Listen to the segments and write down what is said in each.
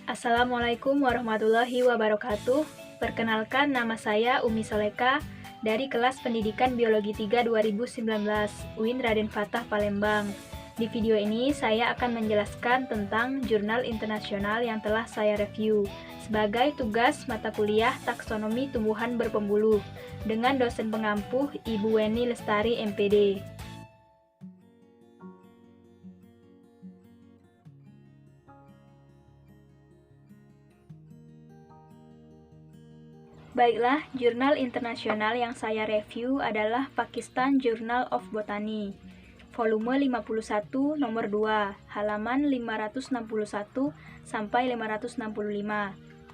Assalamualaikum warahmatullahi wabarakatuh. Perkenalkan, nama saya Umi Soleka dari kelas Pendidikan Biologi 3 2019 UIN Raden Fatah Palembang. Di video ini saya akan menjelaskan tentang jurnal internasional yang telah saya review sebagai tugas mata kuliah taksonomi tumbuhan berpembuluh dengan dosen pengampuh Ibu Weni Lestari MPD. Baiklah, jurnal internasional yang saya review adalah Pakistan Journal of Botany, volume 51 nomor 2, halaman 561 sampai 565,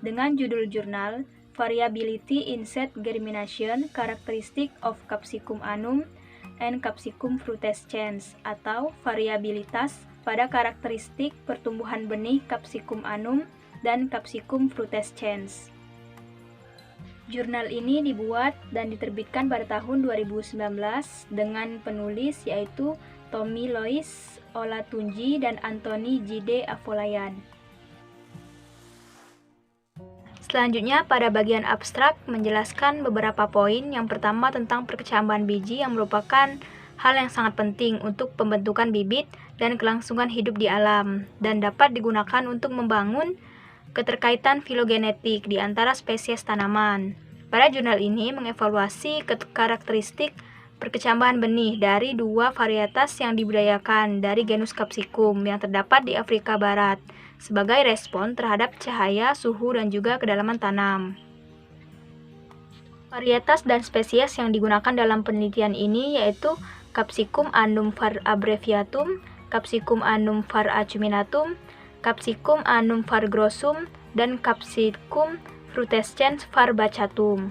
dengan judul jurnal Variability in Seed Germination Characteristic of Capsicum annum and Capsicum frutescens, atau variabilitas pada karakteristik pertumbuhan benih Capsicum annum dan Capsicum frutescens. Jurnal ini dibuat dan diterbitkan pada tahun 2019 dengan penulis yaitu Tommy Lois Olatunji dan Anthony J.D. Afolayan. Selanjutnya, pada bagian abstrak menjelaskan beberapa poin. Yang pertama tentang perkecambahan biji yang merupakan hal yang sangat penting untuk pembentukan bibit dan kelangsungan hidup di alam dan dapat digunakan untuk membangun keterkaitan filogenetik di antara spesies tanaman. Pada jurnal ini mengevaluasi karakteristik perkecambahan benih dari dua varietas yang dibudidayakan dari genus Capsicum yang terdapat di Afrika Barat sebagai respon terhadap cahaya, suhu, dan juga kedalaman tanam. Varietas dan spesies yang digunakan dalam penelitian ini yaitu Capsicum annum var abbreviatum, Capsicum annum var acuminatum, Capsicum annum var grossum, dan Capsicum frutescens var bacatum.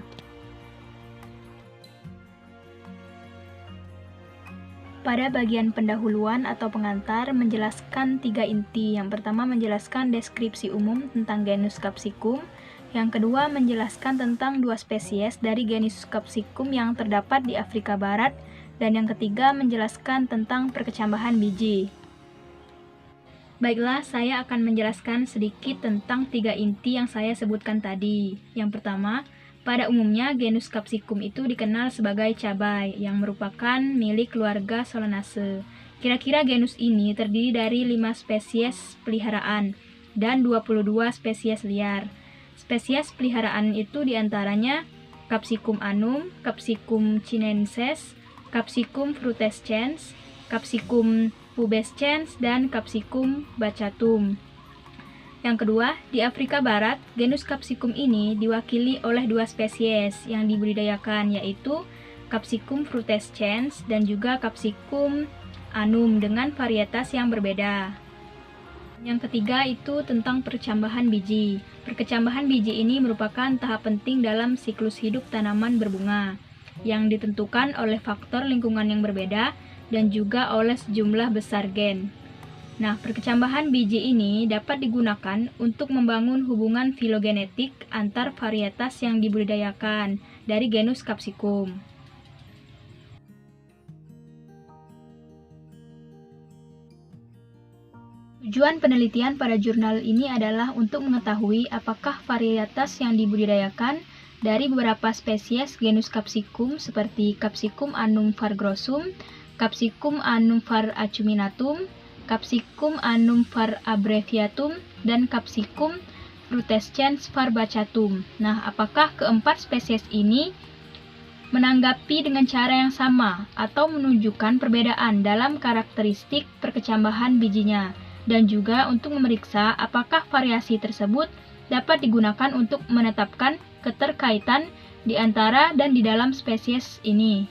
Pada bagian pendahuluan atau pengantar menjelaskan 3 inti. Yang pertama menjelaskan deskripsi umum tentang genus Capsicum. Yang kedua menjelaskan tentang 2 spesies dari genus Capsicum yang terdapat di Afrika Barat. Dan yang ketiga menjelaskan tentang perkecambahan biji. Baiklah, saya akan menjelaskan sedikit tentang 3 inti yang saya sebutkan tadi. Yang pertama, pada umumnya genus Capsicum itu dikenal sebagai cabai yang merupakan milik keluarga Solanaceae. Kira-kira genus ini terdiri dari 5 spesies peliharaan dan 22 spesies liar. Spesies peliharaan itu diantaranya Capsicum annum, Capsicum chinensis, Capsicum frutescens, Capsicum pubescens, dan Capsicum bacatum. Yang kedua, di Afrika Barat, genus Capsicum ini diwakili oleh 2 spesies yang dibudidayakan, yaitu Capsicum frutescens dan juga Capsicum annum dengan varietas yang berbeda. Yang ketiga itu tentang perkecambahan biji. Perkecambahan biji ini merupakan tahap penting dalam siklus hidup tanaman berbunga, yang ditentukan oleh faktor lingkungan yang berbeda dan juga oleh sejumlah besar gen. Nah, perkecambahan biji ini dapat digunakan untuk membangun hubungan filogenetik antar varietas yang dibudidayakan dari genus Capsicum. Tujuan penelitian pada jurnal ini adalah untuk mengetahui apakah varietas yang dibudidayakan dari beberapa spesies genus Capsicum seperti Capsicum annum var grossum, Capsicum annum var acuminatum, Capsicum annum var abbreviatum, dan Capsicum frutescens var bacatum. Nah, apakah keempat spesies ini menanggapi dengan cara yang sama atau menunjukkan perbedaan dalam karakteristik perkecambahan bijinya, dan juga untuk memeriksa apakah variasi tersebut dapat digunakan untuk menetapkan keterkaitan di antara dan di dalam spesies ini.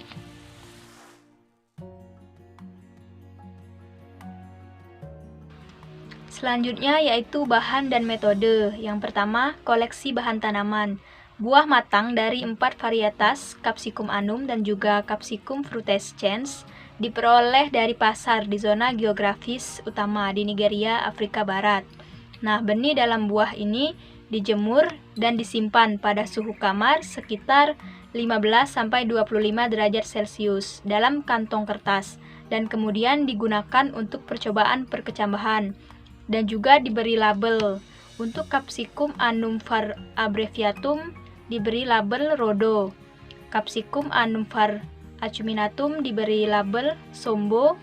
Selanjutnya yaitu bahan dan metode. Yang pertama, koleksi bahan tanaman. Buah matang dari 4 varietas Capsicum annum dan juga Capsicum frutescens diperoleh dari pasar di zona geografis utama di Nigeria, Afrika Barat. Nah, benih dalam buah ini dijemur dan disimpan pada suhu kamar sekitar 15-25 derajat Celcius dalam kantong kertas dan kemudian digunakan untuk percobaan perkecambahan dan juga diberi label Untuk Capsicum annum var abbreviatum diberi label Rhodo. Capsicum annum var acuminatum diberi label Sombo.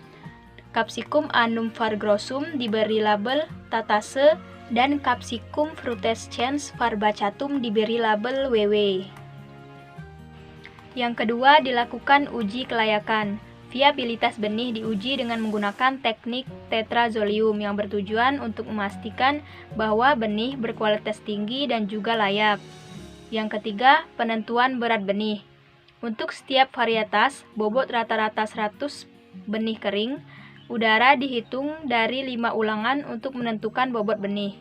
Capsicum annum var grossum diberi label Tatase, dan Capsicum frutescens var bacatum diberi label WW. Yang kedua, dilakukan uji kelayakan. Viabilitas benih diuji dengan menggunakan teknik tetrazolium yang bertujuan untuk memastikan bahwa benih berkualitas tinggi dan juga layak. Yang ketiga, penentuan berat benih. Untuk setiap varietas, bobot rata-rata 100 benih kering, udara dihitung dari 5 ulangan untuk menentukan bobot benih.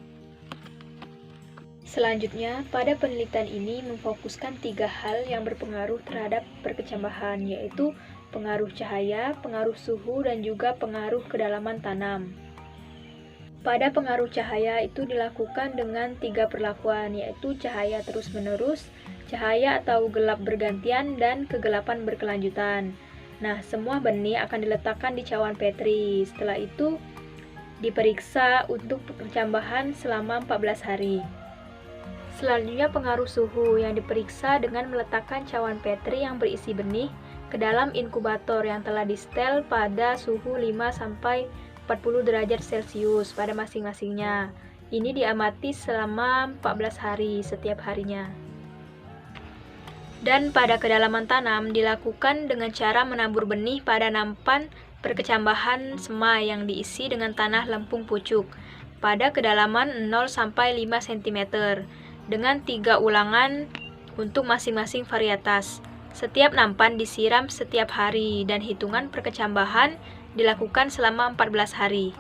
Selanjutnya, pada penelitian ini memfokuskan 3 hal yang berpengaruh terhadap perkecambahan, yaitu pengaruh cahaya, pengaruh suhu, dan juga pengaruh kedalaman tanam. Pada pengaruh cahaya itu dilakukan dengan 3 perlakuan, yaitu cahaya terus-menerus, cahaya atau gelap bergantian, dan kegelapan berkelanjutan. Nah, semua benih akan diletakkan di cawan Petri. Setelah itu, diperiksa untuk perkecambahan selama 14 hari. Selanjutnya, pengaruh suhu yang diperiksa dengan meletakkan cawan Petri yang berisi benih ke dalam inkubator yang telah disetel pada suhu 5-40 derajat Celcius pada masing-masingnya. Ini diamati selama 14 hari setiap harinya. Dan pada kedalaman tanam dilakukan dengan cara menabur benih pada nampan perkecambahan semai yang diisi dengan tanah lempung pucuk pada kedalaman 0-5 cm dengan 3 ulangan untuk masing-masing varietas. Setiap nampan disiram setiap hari dan hitungan perkecambahan dilakukan selama 14 hari.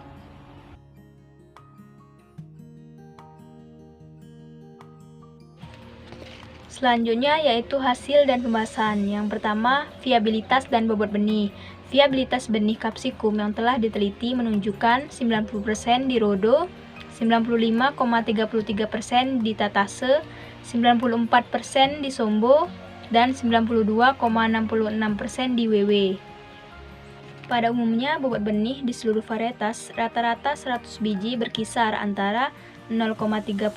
Selanjutnya yaitu hasil dan pembahasan. Yang pertama, viabilitas dan bobot benih. Viabilitas benih Capsicum yang telah diteliti menunjukkan 90% di Rhodo, 95,33% di Tatase, 94% di Sombo, dan 92,66% di WW. Pada umumnya, bobot benih di seluruh varietas rata-rata 100 biji berkisar antara 0,35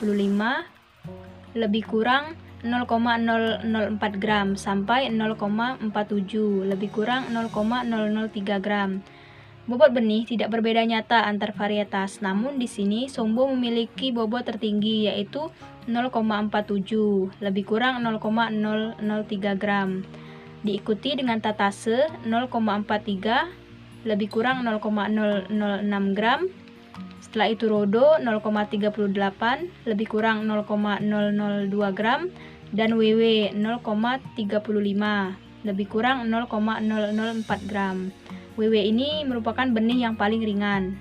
lebih kurang 0,004 gram sampai 0,47 lebih kurang 0,003 gram. Bobot benih tidak berbeda nyata antar varietas, namun di sini Sombo memiliki bobot tertinggi yaitu 0,47 lebih kurang 0,003 gram. Diikuti dengan Tatase 0,43 lebih kurang 0,006 gram. Setelah itu Rhodo 0,38 lebih kurang 0,002 gram dan WW 0,35 lebih kurang 0,004 gram. WW ini merupakan benih yang paling ringan.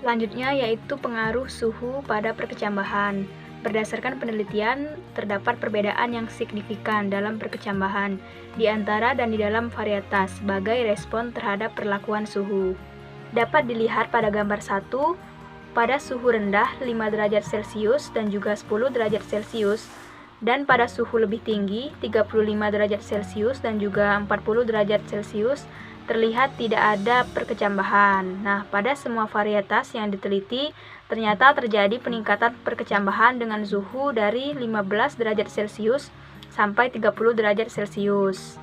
Selanjutnya yaitu pengaruh suhu pada perkecambahan. Berdasarkan penelitian, terdapat perbedaan yang signifikan dalam perkecambahan di antara dan di dalam varietas sebagai respon terhadap perlakuan suhu. Dapat dilihat pada gambar 1, pada suhu rendah 5 derajat Celcius dan juga 10 derajat Celcius, dan pada suhu lebih tinggi 35 derajat Celcius dan juga 40 derajat Celcius terlihat tidak ada perkecambahan. Nah, pada semua varietas yang diteliti ternyata terjadi peningkatan perkecambahan dengan suhu dari 15 derajat Celcius sampai 30 derajat Celcius.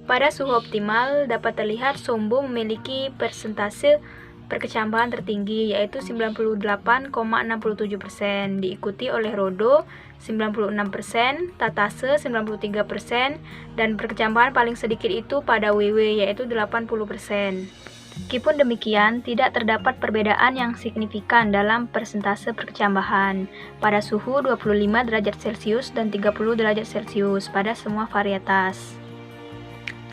Pada suhu optimal dapat terlihat Sombo memiliki persentase perkecambahan tertinggi yaitu 98,67%, diikuti oleh Rhodo 96%, Tatase 93%, dan perkecambahan paling sedikit itu pada WW yaitu 80%. Meskipun demikian, tidak terdapat perbedaan yang signifikan dalam persentase perkecambahan pada suhu 25 derajat Celcius dan 30 derajat Celcius pada semua varietas.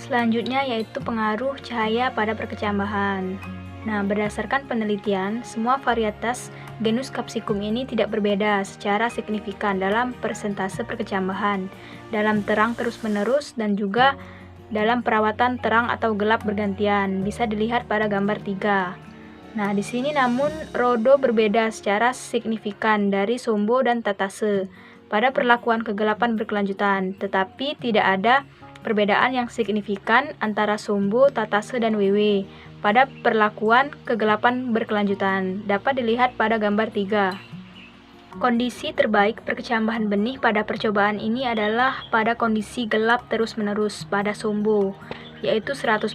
Selanjutnya yaitu pengaruh cahaya pada perkecambahan. Nah, berdasarkan penelitian, semua varietas genus Capsicum ini tidak berbeda secara signifikan dalam persentase perkecambahan, dalam terang terus-menerus, dan juga dalam perawatan terang atau gelap bergantian. Bisa dilihat pada gambar 3. Nah, di sini namun Rhodo berbeda secara signifikan dari Sombo dan Tatase pada perlakuan kegelapan berkelanjutan, tetapi tidak ada perbedaan yang signifikan antara Sombo, Tatase, dan WW pada perlakuan kegelapan berkelanjutan. Dapat dilihat pada gambar 3. Kondisi terbaik perkecambahan benih pada percobaan ini adalah pada kondisi gelap terus-menerus pada Sombo, yaitu 100%,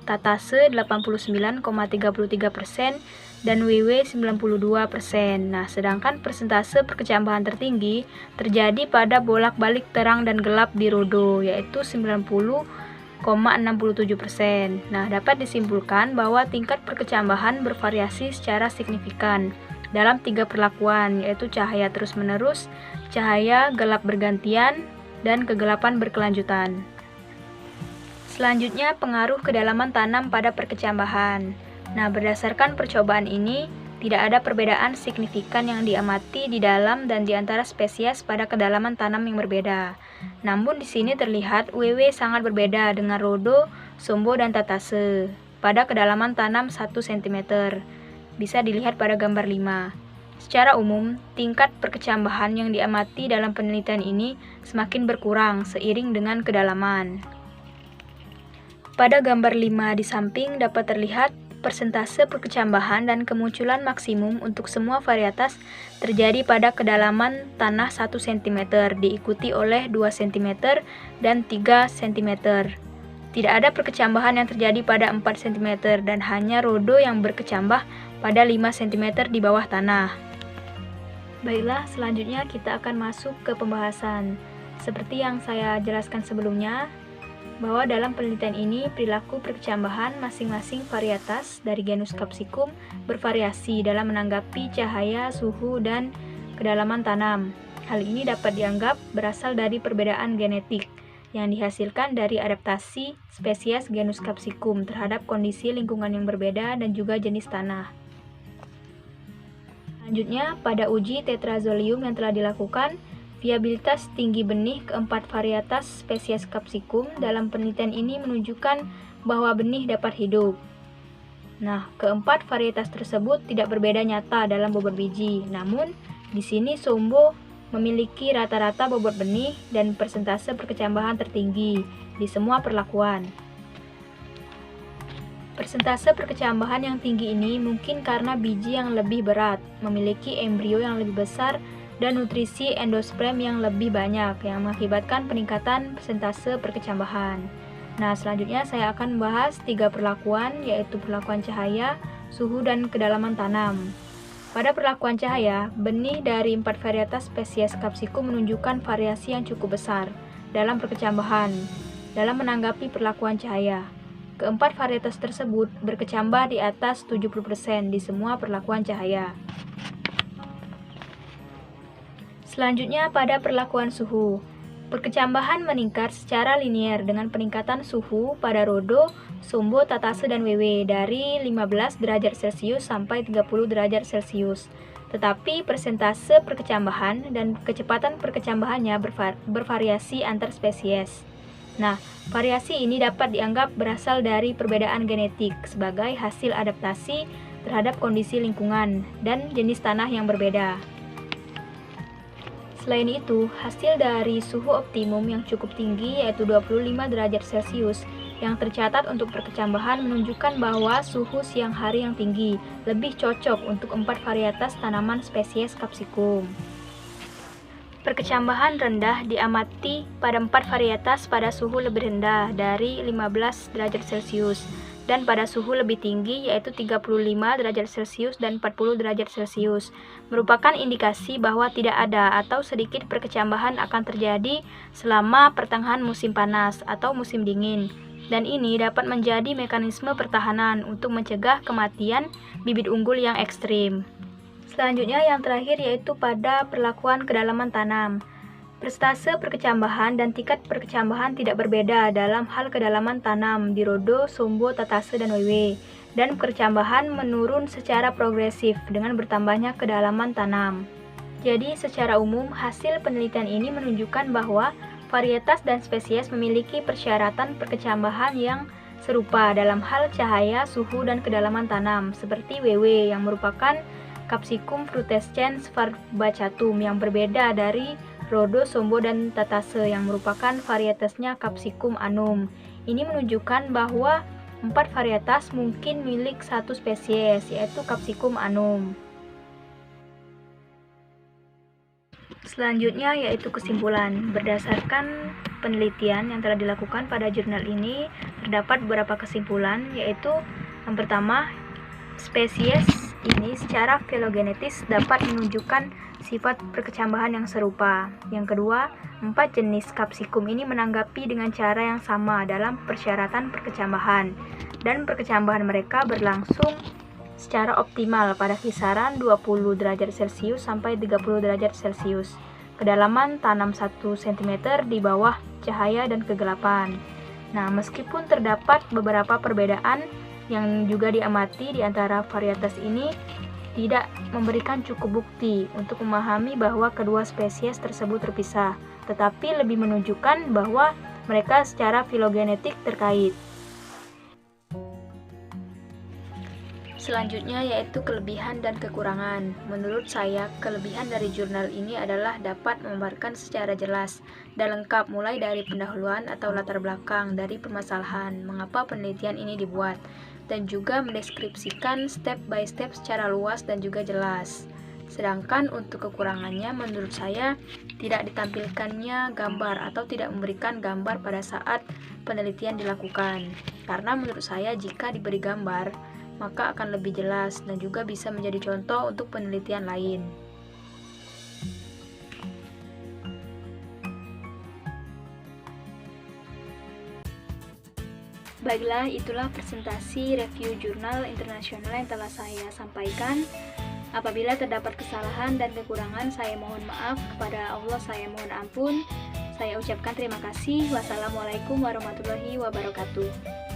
Tatase 89,33%, dan WW 92%. Nah, sedangkan persentase perkecambahan tertinggi terjadi pada bolak-balik terang dan gelap di Rodo, yaitu 90,67%. Nah, dapat disimpulkan bahwa tingkat perkecambahan bervariasi secara signifikan dalam 3 perlakuan, yaitu cahaya terus-menerus, cahaya gelap bergantian, dan kegelapan berkelanjutan. Selanjutnya, pengaruh kedalaman tanam pada perkecambahan. Nah, berdasarkan percobaan ini, tidak ada perbedaan signifikan yang diamati di dalam dan di antara spesies pada kedalaman tanam yang berbeda. Namun di sini terlihat WW sangat berbeda dengan Rodo, Sombo, dan Tatase pada kedalaman tanam 1 cm. Bisa dilihat pada gambar 5. Secara umum, tingkat perkecambahan yang diamati dalam penelitian ini semakin berkurang seiring dengan kedalaman. Pada gambar 5 di samping dapat terlihat persentase perkecambahan dan kemunculan maksimum untuk semua varietas terjadi pada kedalaman tanah 1 cm, diikuti oleh 2 cm dan 3 cm. Tidak ada perkecambahan yang terjadi pada 4 cm dan hanya Rodo yang berkecambah pada 5 cm di bawah tanah. Baiklah, selanjutnya kita akan masuk ke pembahasan. Seperti yang saya jelaskan sebelumnya, bahwa dalam penelitian ini perilaku perkecambahan masing-masing varietas dari genus Capsicum bervariasi dalam menanggapi cahaya, suhu, dan kedalaman tanam. Hal ini dapat dianggap berasal dari perbedaan genetik yang dihasilkan dari adaptasi spesies genus Capsicum terhadap kondisi lingkungan yang berbeda dan juga jenis tanah. Selanjutnya, pada uji tetrazolium yang telah dilakukan, viabilitas tinggi benih keempat varietas spesies Capsicum dalam penelitian ini menunjukkan bahwa benih dapat hidup. Nah, keempat varietas tersebut tidak berbeda nyata dalam bobot biji, namun di sini Sombo memiliki rata-rata bobot benih dan persentase perkecambahan tertinggi di semua perlakuan. Persentase perkecambahan yang tinggi ini mungkin karena biji yang lebih berat, memiliki embrio yang lebih besar, dan nutrisi endosperm yang lebih banyak yang mengakibatkan peningkatan persentase perkecambahan. Nah, selanjutnya saya akan membahas 3 perlakuan, yaitu perlakuan cahaya, suhu, dan kedalaman tanam. Pada perlakuan cahaya, benih dari 4 varietas spesies Capsicum menunjukkan variasi yang cukup besar dalam perkecambahan dalam menanggapi perlakuan cahaya. Keempat varietas tersebut berkecambah di atas 70% di semua perlakuan cahaya. Selanjutnya pada perlakuan suhu. Perkecambahan meningkat secara linier dengan peningkatan suhu pada Rodo, Sombo, Tatase, dan WW dari 15 derajat Celcius sampai 30 derajat Celcius. Tetapi persentase perkecambahan dan kecepatan perkecambahannya bervariasi antar spesies. Nah, variasi ini dapat dianggap berasal dari perbedaan genetik sebagai hasil adaptasi terhadap kondisi lingkungan dan jenis tanah yang berbeda. Selain itu, hasil dari suhu optimum yang cukup tinggi yaitu 25 derajat Celcius yang tercatat untuk perkecambahan menunjukkan bahwa suhu siang hari yang tinggi lebih cocok untuk 4 varietas tanaman spesies Capsicum. Perkecambahan rendah diamati pada 4 varietas pada suhu lebih rendah dari 15 derajat Celcius dan pada suhu lebih tinggi yaitu 35 derajat Celcius dan 40 derajat Celcius, merupakan indikasi bahwa tidak ada atau sedikit perkecambahan akan terjadi selama pertengahan musim panas atau musim dingin, dan ini dapat menjadi mekanisme pertahanan untuk mencegah kematian bibit unggul yang ekstrim. Selanjutnya yang terakhir yaitu pada perlakuan kedalaman tanam. Persentase perkecambahan dan tingkat perkecambahan tidak berbeda dalam hal kedalaman tanam di Rodo, Sombo, Tatase, dan WW, dan perkecambahan menurun secara progresif dengan bertambahnya kedalaman tanam. Jadi secara umum hasil penelitian ini menunjukkan bahwa varietas dan spesies memiliki persyaratan perkecambahan yang serupa dalam hal cahaya, suhu, dan kedalaman tanam seperti WW yang merupakan Capsicum frutescens varbacatum yang berbeda dari Rodo, Sombo, dan Tatase yang merupakan varietasnya Capsicum annum. Ini menunjukkan bahwa 4 varietas mungkin milik satu spesies, yaitu Capsicum annum. Selanjutnya yaitu kesimpulan. Berdasarkan penelitian yang telah dilakukan pada jurnal ini, terdapat beberapa kesimpulan, yaitu yang pertama, spesies ini secara filogenetis dapat menunjukkan sifat perkecambahan yang serupa. Yang kedua, 4 jenis kapsikum ini menanggapi dengan cara yang sama dalam persyaratan perkecambahan, dan perkecambahan mereka berlangsung secara optimal pada kisaran 20 derajat Celcius sampai 30 derajat Celcius. Kedalaman tanam 1 cm di bawah cahaya dan kegelapan. Nah, meskipun terdapat beberapa perbedaan yang juga diamati di antara varietas ini, tidak memberikan cukup bukti untuk memahami bahwa kedua spesies tersebut terpisah, tetapi lebih menunjukkan bahwa mereka secara filogenetik terkait. Selanjutnya yaitu kelebihan dan kekurangan. Menurut saya, kelebihan dari jurnal ini adalah dapat memaparkan secara jelas dan lengkap mulai dari pendahuluan atau latar belakang dari permasalahan, mengapa penelitian ini dibuat, dan juga mendeskripsikan step by step secara luas dan juga jelas. Sedangkan untuk kekurangannya, menurut saya tidak ditampilkannya gambar atau tidak memberikan gambar pada saat penelitian dilakukan. Karena menurut saya jika diberi gambar, maka akan lebih jelas dan juga bisa menjadi contoh untuk penelitian lain. Baiklah, itulah presentasi review jurnal internasional yang telah saya sampaikan. Apabila terdapat kesalahan dan kekurangan, saya mohon maaf. Kepada Allah saya mohon ampun. Saya ucapkan terima kasih. Wassalamualaikum warahmatullahi wabarakatuh.